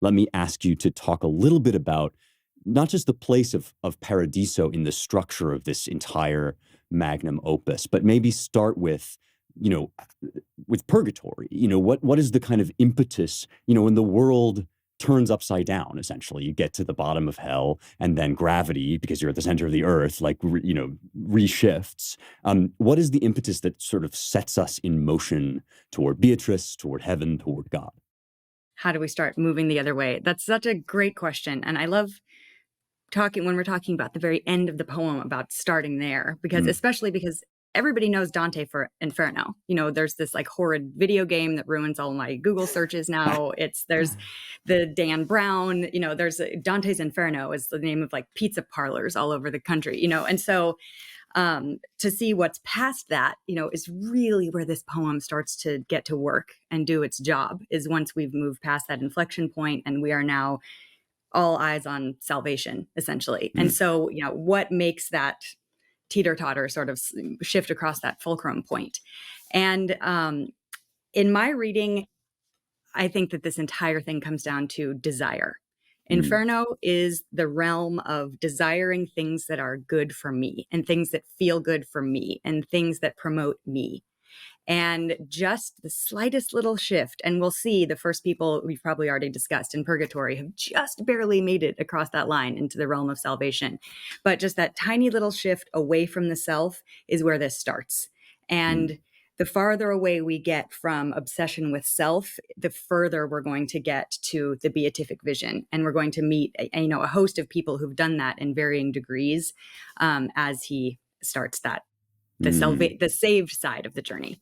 let me ask you to talk a little bit about not just the place of Paradiso in the structure of this entire magnum opus, but maybe start with, you know, with purgatory. You know, what is the kind of impetus, you know, when the world turns upside down, essentially. You get to the bottom of hell, and then gravity, because you're at the center of the earth, like, reshifts. What is the impetus that sort of sets us in motion toward Beatrice, toward heaven, toward God? How do we start moving the other way? That's such a great question. And I love talking when we're talking about the very end of the poem about starting there, because Mm. especially because everybody knows Dante for Inferno. You know, there's this like horrid video game that ruins all my Google searches now. There's the Dan Brown, there's Dante's Inferno is the name of like pizza parlors all over the country, and so to see what's past that, is really where this poem starts to get to work and do its job, is once we've moved past that inflection point and we are now all eyes on salvation, essentially. And so, what makes that teeter-totter sort of shift across that fulcrum point? And in my reading, I think that this entire thing comes down to desire. Mm. Inferno is the realm of desiring things that are good for me and things that feel good for me and things that promote me. And just the slightest little shift, and we'll see the first people we've probably already discussed in purgatory have just barely made it across that line into the realm of salvation. But just that tiny little shift away from the self is where this starts. And the farther away we get from obsession with self, the further we're going to get to the beatific vision. And we're going to meet a host of people who've done that in varying degrees as he starts that the saved side of the journey.